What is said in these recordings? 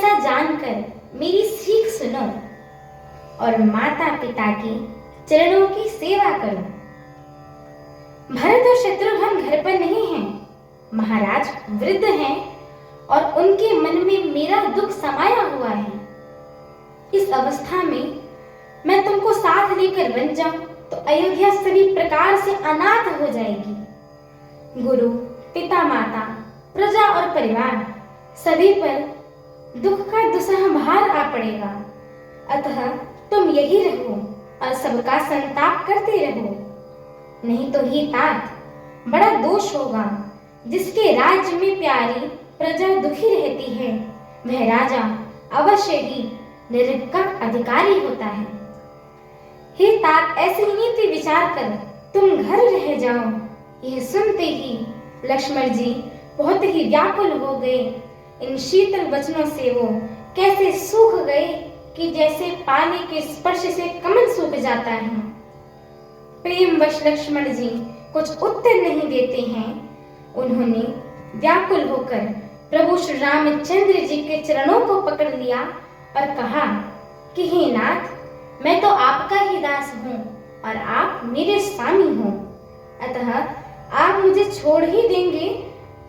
ऐसा जानकर मेरी सीख सुनो और माता पिता के चरणों की सेवा करो। भरत और शत्रुघ्न घर पर नहीं हैं, महाराज वृद्ध हैं और उनके मन में मेरा दुख समाया हुआ है। इस अवस्था में मैं तुमको साथ लेकर बन जाऊं तो अयोध्या सभी प्रकार से अनाथ हो जाएगी। गुरु, पिता, माता, प्रजा और परिवार सभी पर दुख का दुसह भार आ पड़ेगा। अतः तुम यही रहो और सबका संताप करते रहो, नहीं तो ही तात बड़ा दोष होगा। जिसके राज्य में प्यारी प्रजा दुखी रहती है, वह राजा अवश्य ही नरक का अधिकारी होता है। हे तात, ऐसे नीति विचार कर तुम घर रह जाओ। यह सुनते ही लक्ष्मण जी बहुत ही व्याकुल हो गए। इन शीतल वचनों से वो कैसे सूख गए कि जैसे पानी के स्पर्श से कमल सूख जाता है। प्रेमवश लक्ष्मण जी कुछ उत्तर नहीं देते हैं। उन्होंने व्याकुल होकर प्रभु श्री रामचंद्र जी के चरणों को पकड़ लिया और कहा कि हे नाथ, मैं तो आपका ही दास हूँ और आप मेरे स्वामी हो। अतः आप मुझे छोड़ ही देंगे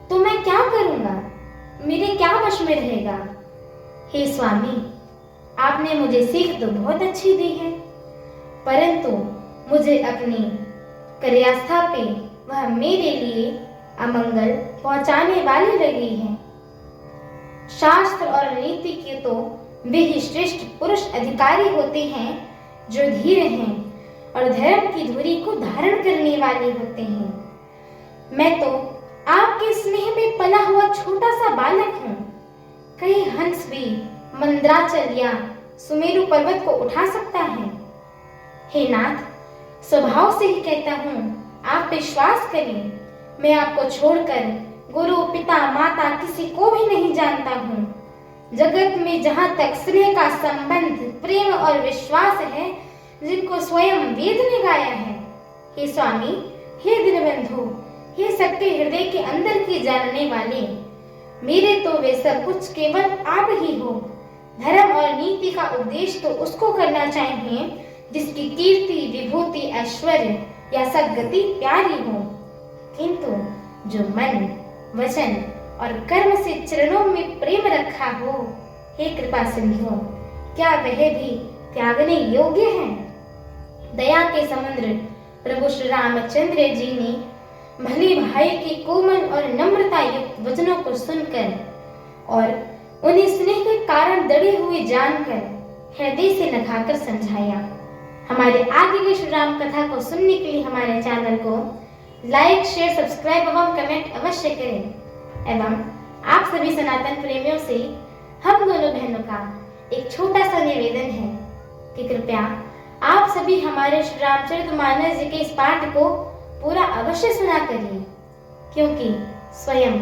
तो मैं क्या करूँगा, मेरे क्या वश में रहेगा। हे स्वामी, आपने मुझे सीख तो बहुत अच्छी दी है, परंतु मुझे अपनी कार्यास्था पे वह मेरे लिए अमंगल पहुंचाने वाली लगी है। शास्त्र और नीति के तो वे ही श्रेष्ठ पुरुष अधिकारी होते हैं जो धीर हैं और धर्म की धुरी को धारण करने वाले होते हैं। मैं तो आपके स्नेह में पला हुआ छोटा सा बालक हूँ। कई हंस भी मंद्राचल या सुमेरु पर्वत को उठा सकता है। हे नाथ, स्वभाव से ही कहता हूँ, आप विश्वास करें, मैं आपको छोड़कर गुरु, पिता, माता किसी को भी नहीं जानता हूँ। जगत में जहाँ तक स्नेह का संबंध, प्रेम और विश्वास है, जिनको स्वयं वेद ने गाया है। हे स्वामी, हे दीनबंधु, हे सबके हृदय के अंदर की जानने वाले, मेरे तो वे सब कुछ केवल आप ही हो। धर्म और नीति का उपदेश तो उसको करना चाहिए जिसकी कीर्ति, विभूति, ऐश्वर्य या सद्गति प्यारी हो, किंतु जो मन, वचन और कर्म से चरणों में प्रेम रखा हो, हे कृपा सिंधु, क्या वह भी त्यागने योग्य है। दया के समुद्र प्रभु श्री रामचंद्र जी ने भले भाई के कोमल और नम्रता युक्त वचनों को सुनकर और उन्हें स्नेह के कारण दड़े हुए जानकर हृदय से लगाकर समझाया। हमारे आगे की श्री राम कथा को सुनने के लिए हमारे चैनल को लाइक, शेयर, सब्सक्राइब एवं कमेंट अवश्य करें। एवं आप सभी सनातन प्रेमियों से हम दोनों बहनों का एक छोटा सा निवेदन है कि कृपया आप सभी हमारे श्री रामचरितमानस जी के इस पाठ को पूरा अवश्य सुना करिए, क्योंकि स्वयं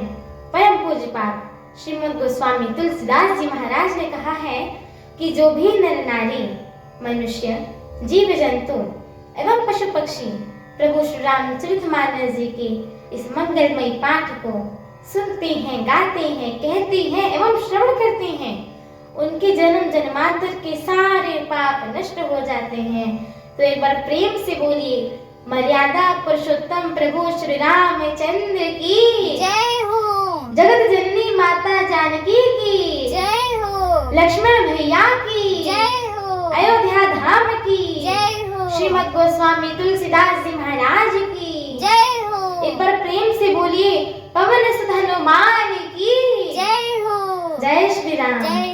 परम पूज्यपाद श्रीमद् गोस्वामी तुलसीदास जी महाराज ने कहा है कि जो भी नर नारी, मनुष्य, जीव जंतु एवं पशु पक्षी प्रभु श्री रामचरितमानस जी के इस मंगलमयी पाठ को सुनते हैं, गाते हैं, कहते हैं एवं श्रवण करते हैं, उनके जन्म जन्मांतर के सारे पाप नष्ट हो जाते हैं। तो एक बार प्रेम से बोलिए, मर्यादा पुरुषोत्तम प्रभु श्री रामचंद्र की जय हो। जगत जननी माता जानकी की जय हो। लक्ष्मण भैया की जय हो। अयोध्या धाम की जय हो। श्रीमद् गोस्वामी तुलसीदास जी महाराज की जय हो। एक बार प्रेम से बोलिए, पवन सुत हनुमान की जय हो। जय श्री राम। जय